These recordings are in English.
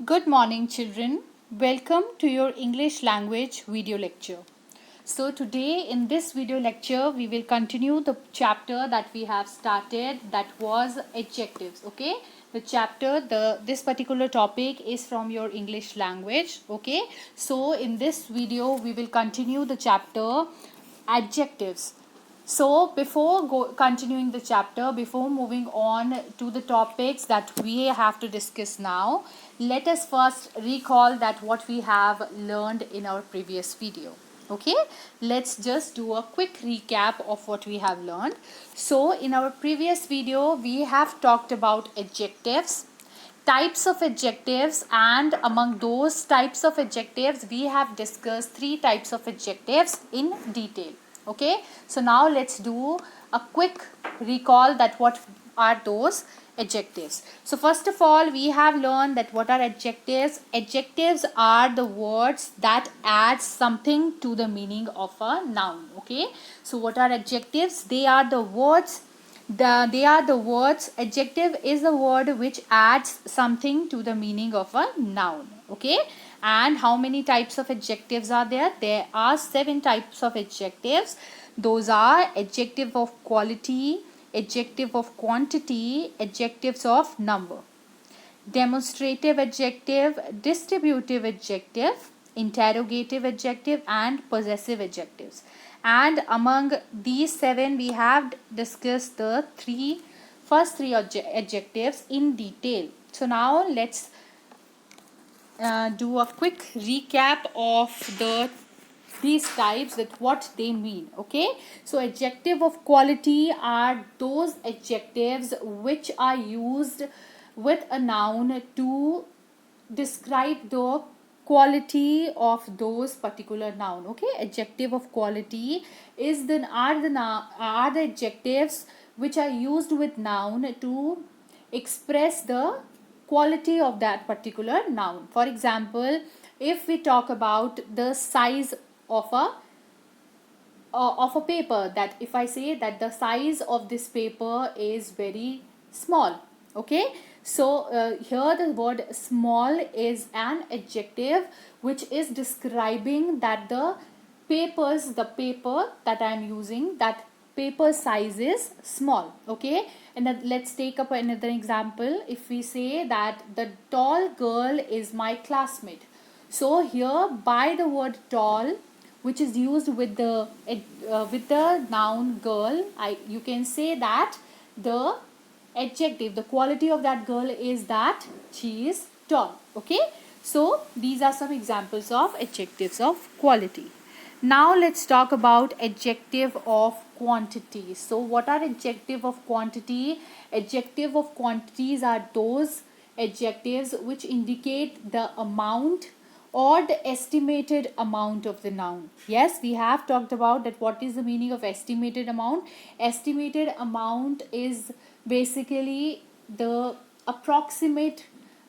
Good morning, children. Welcome to your English language video lecture. So today in this video lecture, we will continue the chapter that we have started, that was adjectives. Okay, the chapter, this particular topic is from your English language. Okay, so in this video, we will continue the chapter adjectives. So before continuing the chapter, before moving on to the topics that we have to discuss now, let us first recall that what we have learned in our previous video. Okay, let's just do a quick recap of what we have learned. So in our previous video, we have talked about adjectives, types of adjectives, and among those types of adjectives we have discussed three types of adjectives in detail. Okay, so now let's do a quick recall that what are those adjectives. So first of all, we have learned that what are adjectives. Adjectives are the words that add something to the meaning of a noun. Okay, so what are adjectives? They are the words, adjective is the word which adds something to the meaning of a noun. Okay, and how many types of adjectives are there? There are 7 types of adjectives. Those are adjective of quality, adjective of quantity, adjectives of number, demonstrative adjective, distributive adjective, interrogative adjective, and possessive adjectives. And among these 7, we have discussed the first three adjectives in detail. So now let's do a quick recap of these types, that what they mean. Okay, so adjective of quality are those adjectives which are used with a noun to describe the quality of those particular noun. Okay, adjective of quality is are the adjectives which are used with noun to express the quality of that particular noun. For example, if we talk about the size of a paper, that if I say that the size of this paper is very small. Okay, so here the word small is an adjective which is describing that the paper that I am using, that paper size is small. Okay, and then let's take up another example. If we say that the tall girl is my classmate, so here by the word tall, which is used with the noun girl, you can say that the adjective, the quality of that girl is that she is tall. Okay, so these are some examples of adjectives of quality. Now let's talk about adjective of quantity. So what are adjective of quantity? Adjective of quantities are those adjectives which indicate the amount or the estimated amount of the noun. Yes, we have talked about that what is the meaning of estimated amount. Estimated amount is basically the approximate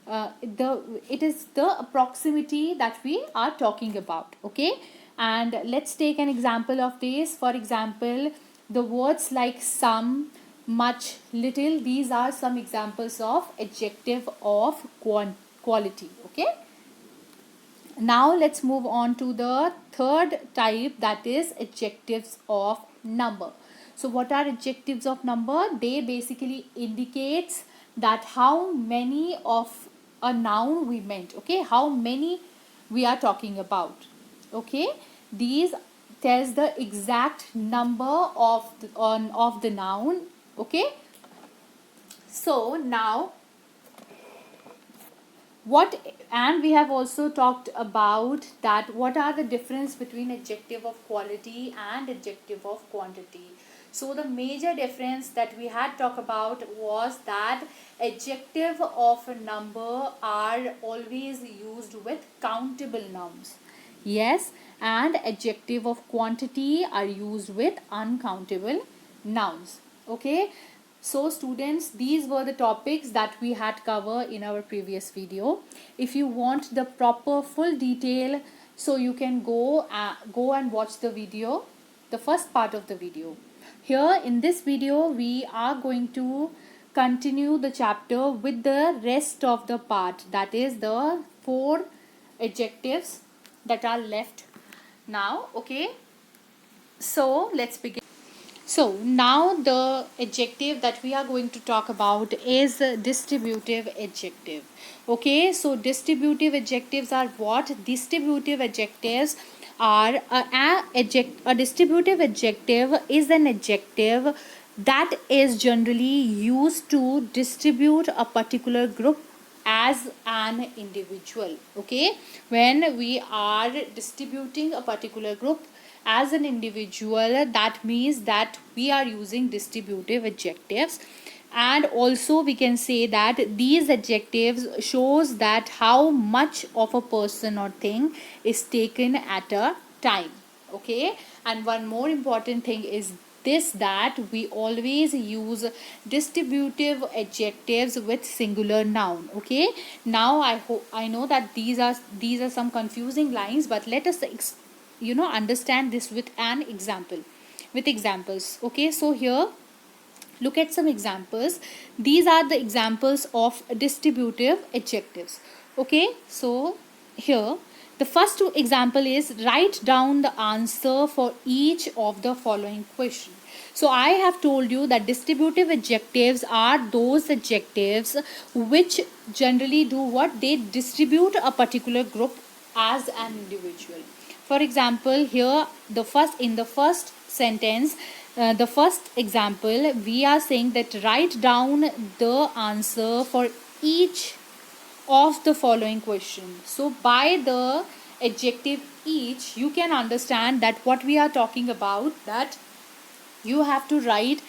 it is the approximity that we are talking about. Okay, and let's take an example of this. For example, the words like some, much, little, these are some examples of adjective of quality. Okay, now let's move on to the third type, that is adjectives of number. So what are adjectives of number? They basically indicates that how many of a noun we meant. Okay, how many we are talking about. Okay, these tells the exact number of the noun. Okay, so now and we have also talked about that what are the difference between adjective of quality and adjective of quantity. So the major difference that we had talked about was that adjective of a number are always used with countable nouns. Yes, and adjective of quantity are used with uncountable nouns. Okay, so students, these were the topics that we had covered in our previous video. If you want the proper full detail, so you can go and watch the video, the first part of the video. Here in this video, we are going to continue the chapter with the rest of the part, that is the 4 adjectives that are left now. Okay, so let's begin. So now the adjective that we are going to talk about is distributive adjective. Okay, so distributive adjectives are what? Distributive adjectives are a distributive adjective is an adjective that is generally used to distribute a particular group as an individual. Okay, when we are distributing a particular group as an individual, that means that we are using distributive adjectives. And also we can say that these adjectives shows that how much of a person or thing is taken at a time. Okay, and one more important thing is this, that we always use distributive adjectives with singular noun. Okay, now I know that these are some confusing lines, but let us understand this with an example, with examples. Okay, so here look at some examples. These are the examples of distributive adjectives. Okay, so here the first example is write down the answer for each of the following question. So I have told you that distributive adjectives are those adjectives which generally do what? They distribute a particular group as an individual. For example, here in the first sentence, the first example, we are saying that write down the answer for each of the following question. So by the adjective each, you can understand that what we are talking about, that you have to write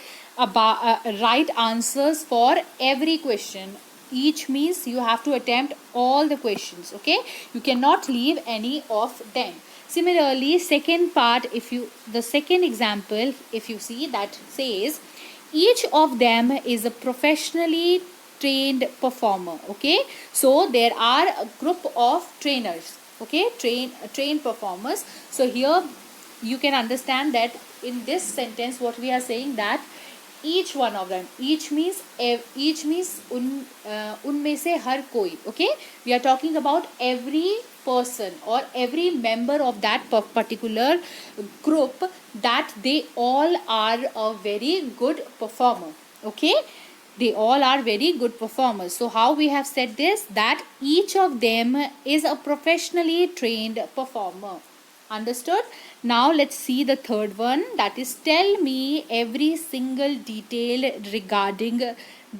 answers for every question. Each means you have to attempt all the questions. Okay, you cannot leave any of them. Similarly, second part, the second example, if you see, that says each of them is a professionally trained performer. Okay, so there are a group of trainers. Okay, trained performers. So here you can understand that in this sentence what we are saying, that each one of them, each means unme se har koi. Okay, we are talking about every person or every member of that particular group, that they all are a very good performer. Okay, they all are very good performers. So how we have said this, that each of them is a professionally trained performer. Understood? Now let's see the third one, that is tell me every single detail regarding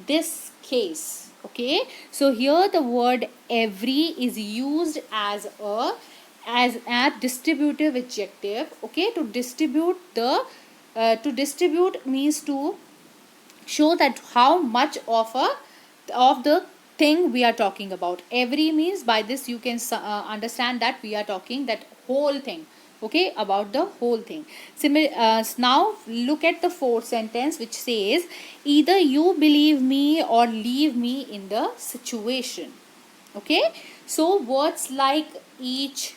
this case. Okay, so here the word every is used as a distributive adjective. Okay, to distribute means to show that how much of the thing we are talking about. Every means, by this you can understand that we are talking that whole thing. Okay, about the whole thing. Now look at the fourth sentence, which says either you believe me or leave me in the situation. Okay, so words like each,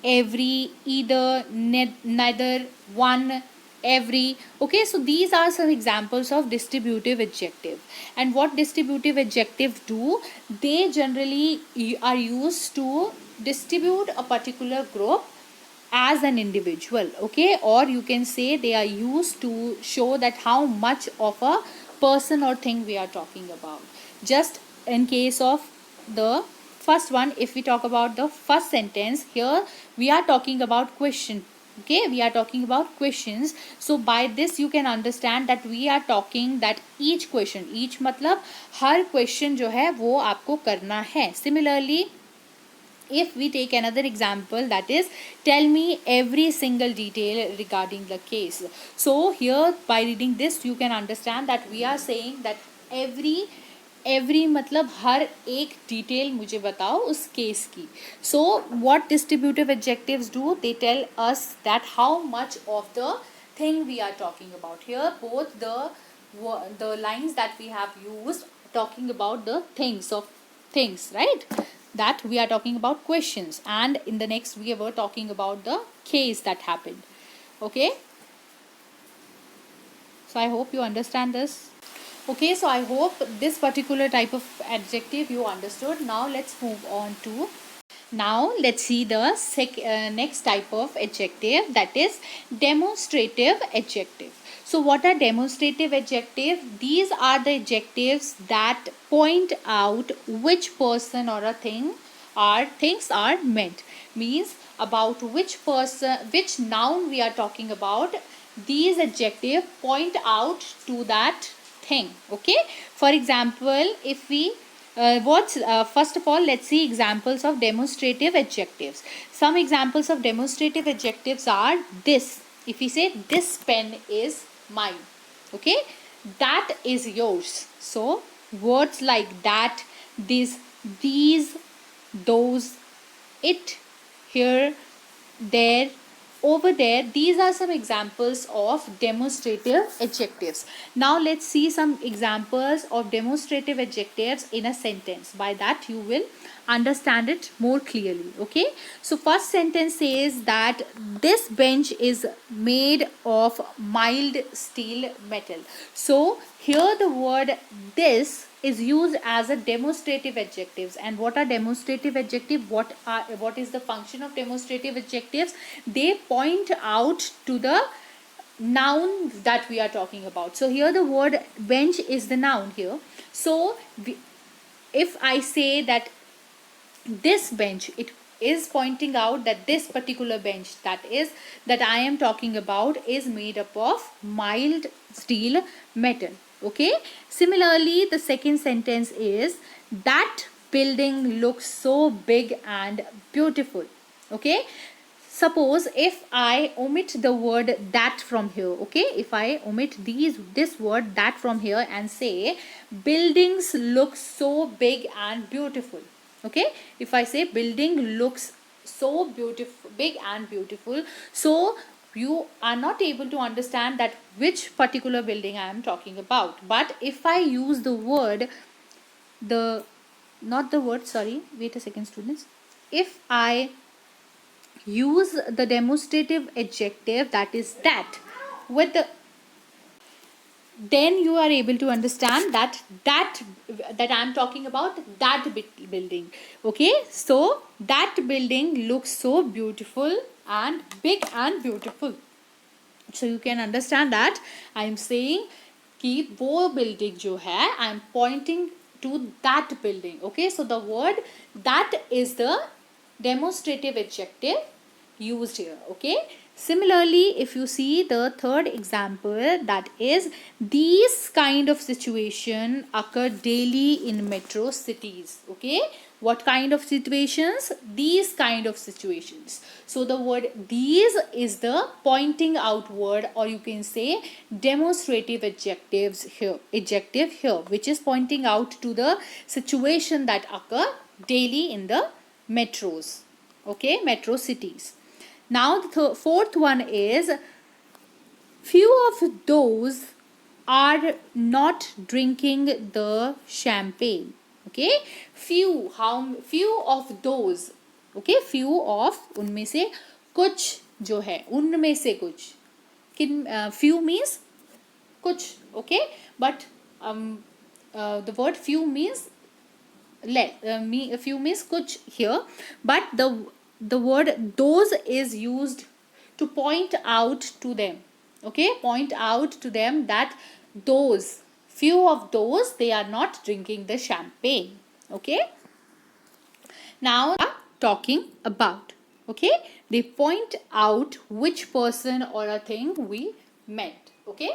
every, either, neither, one, every. Okay, so these are some examples of distributive adjective. And what distributive adjectives do, they generally are used to distribute a particular group as an individual. Okay, or you can say they are used to show that how much of a person or thing we are talking about. Just in case of the first one, if we talk about the first sentence, here we are talking about question. Okay, we are talking about questions. So by this you can understand that we are talking that each question, each मतलब हर question जो है वो आपको करना है. Similarly, if we take another example, that is tell me every single detail regarding the case. So here by reading this you can understand that we are saying that every मतलब हर एक detail मुझे बताओ उस case की. So what distributive adjectives do, they tell us that how much of the thing we are talking about. Here both the lines that we have used talking about the things, right? That we are talking about questions, and in the next we were talking about the case that happened. Okay, so I hope you understand this. Okay, so I hope this particular type of adjective you understood. Now let's see the next type of adjective, that is demonstrative adjective. So what are demonstrative adjectives? These are the adjectives that point out which person or a thing or things are meant. Means about which person, which noun we are talking about. These adjectives point out to that thing. Okay, for example, if we first of all, let's see examples of demonstrative adjectives. Some examples of demonstrative adjectives are this. If we say this pen is mine, okay, that is yours. So words like that, this, these, those, it, here, there, over there, these are some examples of demonstrative adjectives. Now let's see some examples of demonstrative adjectives in a sentence. By that you will understand it more clearly. Okay, so first sentence says that this bench is made of mild steel metal. So here the word this is used as a demonstrative adjectives. And what are demonstrative adjective? What is the function of demonstrative adjectives? They point out to the noun that we are talking about. So here the word bench is the noun here. So if I say that this bench, it is pointing out that this particular bench, that I am talking about, is made up of mild steel metal. Okay, similarly the second sentence is that building looks so big and beautiful. Okay, suppose if I omit the word that from here, okay, if I omit this word that from here and say buildings look so big and beautiful. Okay, if I say building looks so beautiful, big and beautiful, so you are not able to understand that which particular building I am talking about. But if I use the word, the not the word, sorry, wait a second students, if I use the demonstrative adjective, that is that, with the, then you are able to understand that I'm talking about that building. Okay, so that building looks so beautiful and big and beautiful. So you can understand that I am saying कि वो building जो है, I am pointing to that building. Okay, so the word that is the demonstrative adjective used here. Okay, similarly if you see the third example, that is these kind of situation occur daily in metro cities. Okay, what kind of situations? These kind of situations. So the word these is the pointing out word, or you can say demonstrative adjective here, which is pointing out to the situation that occur daily in the metros. Okay, metro cities. Now the fourth one is few of those are not drinking the champagne. Okay, few of those. Okay, few of, उनमें से कुछ जो है, उनमें से कुछ, few means कुछ. Okay, but the word few means few means kuch here, but the word those is used to point out to them. Okay, point out to them that those, few of those, they are not drinking the champagne. Okay, now talking about, okay, they point out which person or a thing we meant. Okay,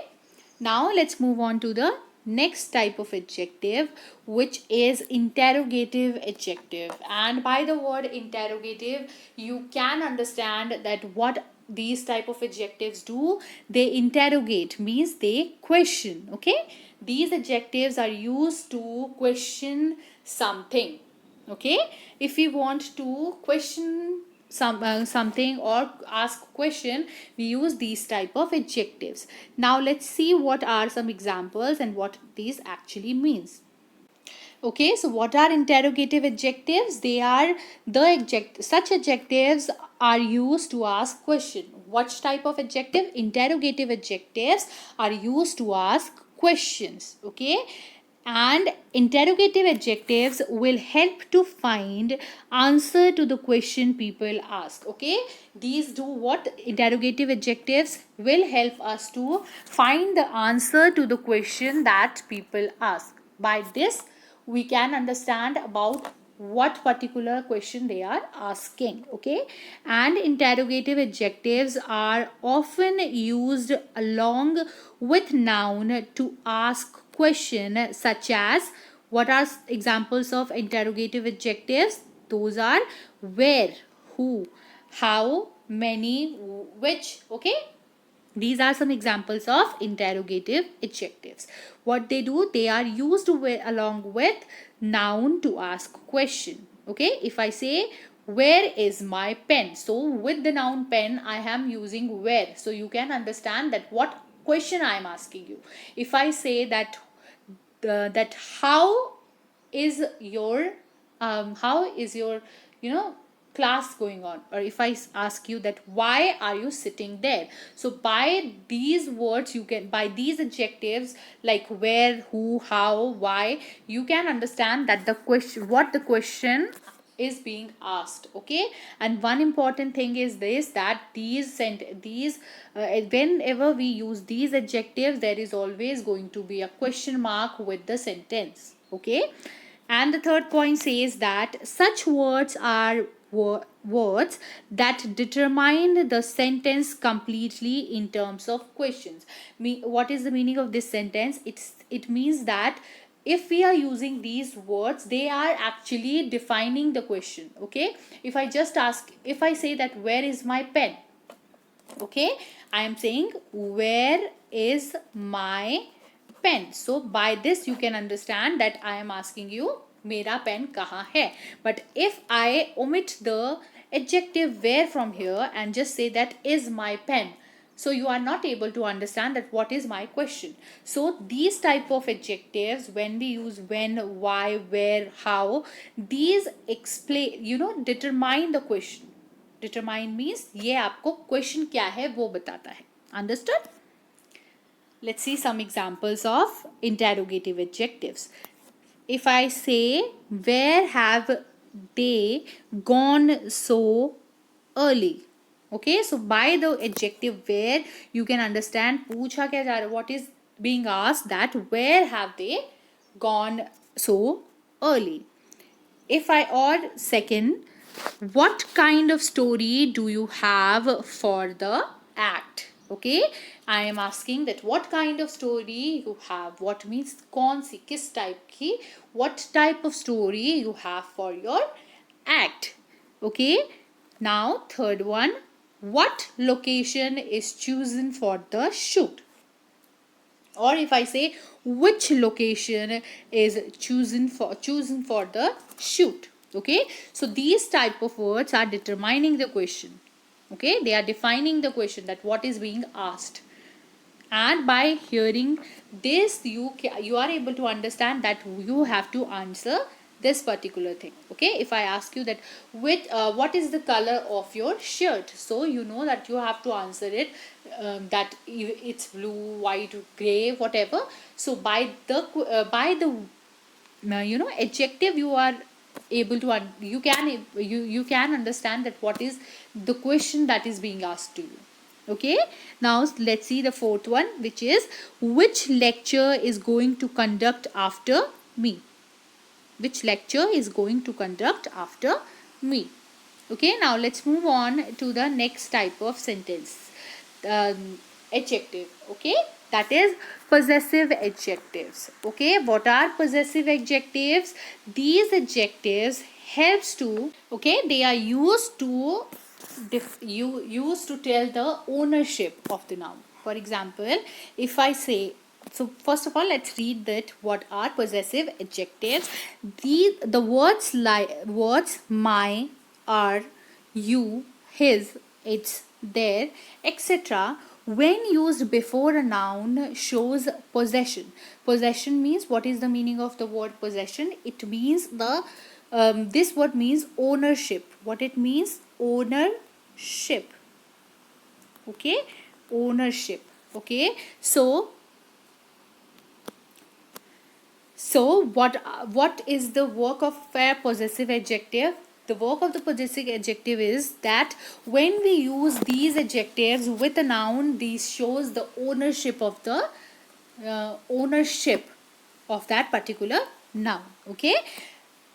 now let's move on to the next type of adjective, which is interrogative adjective. And by the word interrogative you can understand that what these type of adjectives do. They interrogate, means they question. Okay, these adjectives are used to question something. Okay, if we want to question something or ask question, we use these type of adjectives. Now let's see what are some examples and what these actually means. Okay, so what are interrogative adjectives? They are such adjectives are used to ask question. What type of adjective? Interrogative adjectives are used to ask questions. Okay, and interrogative adjectives will help to find answer to the question people ask. Okay, these do what? Interrogative adjectives will help us to find the answer to the question that people ask. By this we can understand about what particular question they are asking. Okay, and interrogative adjectives are often used along with noun to ask question, such as, what are examples of interrogative adjectives? Those are where, who, how, many, which. Okay, these are some examples of interrogative adjectives. What they do, they are used along with noun to ask question. Okay, if I say, where is my pen? So with the noun pen, I am using where. So you can understand that what question I am asking you. If I say that that how is your class going on, or if I ask you that why are you sitting there, so by these words, you can, by these adjectives like where, who, how, why, you can understand that the question, what the question is being asked. Okay, and one important thing is this, that whenever we use these adjectives, there is always going to be a question mark with the sentence. Okay, and the third point says that such words are words that determine the sentence completely in terms of questions. What is the meaning of this sentence? It means that if we are using these words, they are actually defining the question. Okay, if I just ask, if I say that where is my pen, okay, I am saying where is my pen. So by this you can understand that I am asking you mera pen kahan hai. But if I omit the adjective where from here and just say that is my pen, so you are not able to understand that what is my question. So these type of adjectives, when we use when, why, where, how, these explain, determine the question. Determine means ये आपको question क्या है वो बताता है. Understood? Let's see some examples of interrogative adjectives. If I say, where have they gone so early? Okay, so by the adjective where, you can understand पूछा क्या जा रहा है, what is being asked, that where have they gone so early. If I, or second, what kind of story do you have for the act? Okay, I am asking that what kind of story you have. What means कौन सी, किस type की, what type of story you have for your act. Okay, now third one, what location is chosen for the shoot? Or if I say, which location is chosen for the shoot. Okay, so these type of words are determining the question. Okay, they are defining the question, that what is being asked. And by hearing this, you are able to understand that you have to answer this particular thing. Okay, if I ask you that what is the color of your shirt, so you know that you have to answer it, that it's blue, white, gray, whatever. So by the adjective, you are able to you can understand that what is the question that is being asked to you. Okay, now let's see the fourth one, which is, which lecture is going to conduct after me? Which lecture is going to conduct after me? Okay, now let's move on to the next type of sentence, adjective. Okay, that is possessive adjectives. Okay, what are possessive adjectives? These adjectives helps to, okay, they are used to used to tell the ownership of the noun. For example, if I say, so first of all, let's read that what are possessive adjectives. The words like words my, are, you, his, its, their, etc., when used before a noun, shows possession. Possession means, what is the meaning of the word possession? It means this word means ownership. What it means? Ownership. Okay, ownership. Okay, so So what is the work of a possessive adjective? The work of the possessive adjective is that when we use these adjectives with a noun, these shows the ownership of the ownership of that particular noun. Okay.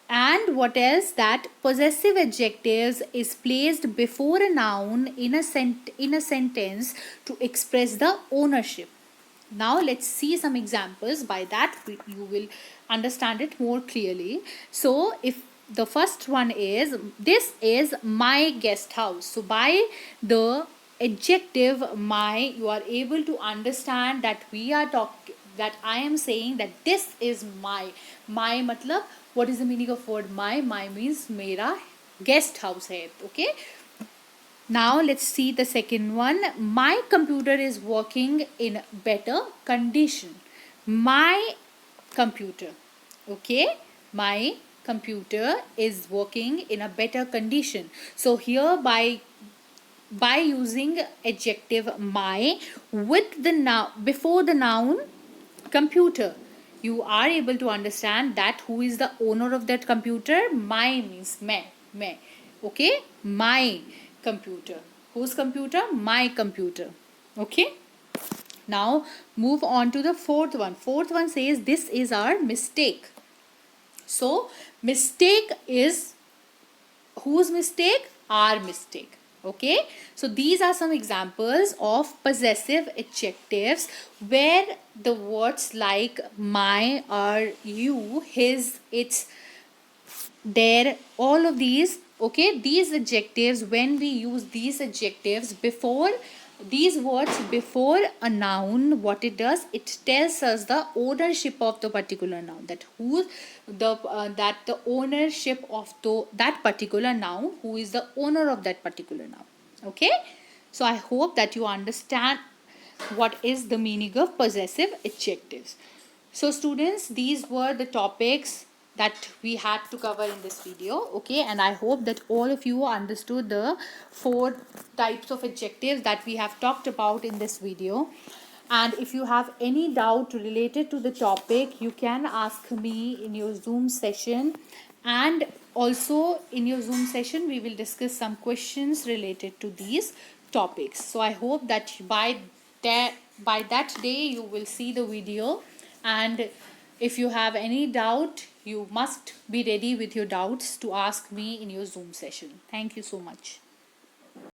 And what else? That possessive adjectives is placed before a noun in a sentence to express the ownership. Now let's see some examples. By that you will understand it more clearly. So if the first one is, this is my guest house. So by the adjective my, you are able to understand that we are talking, that I am saying that this is my. My matlab, what is the meaning of word my? My means mera guest house hai. Okay. Now let's see the second one. My computer is working in better condition. My computer. Okay. My computer is working in a better condition. So here by using adjective my with the noun before the noun computer, you are able to understand that who is the owner of that computer. My means मैं. Okay. My computer. Whose computer? My computer. Okay. Now move on to the fourth one. Fourth one says this is our mistake. So mistake is whose mistake? Our mistake. Okay. So these are some examples of possessive adjectives where the words like my, our, you, his, its, their, all of these. Okay. These adjectives, when we use these adjectives before these words before a noun, what it does, it tells us the ownership of the particular noun, that who that the ownership of that particular noun, who is the owner of that particular noun. Okay. So I hope that you understand what is the meaning of possessive adjectives. So students, these were the topics that we had to cover in this video. Okay. And I hope that all of you understood the 4 types of adjectives that we have talked about in this video. And if you have any doubt related to the topic, you can ask me in your Zoom session. And also in your Zoom session, we will discuss some questions related to these topics. So I hope that by that day you will see the video. And if you have any doubt, you must be ready with your doubts to ask me in your Zoom session. Thank you so much.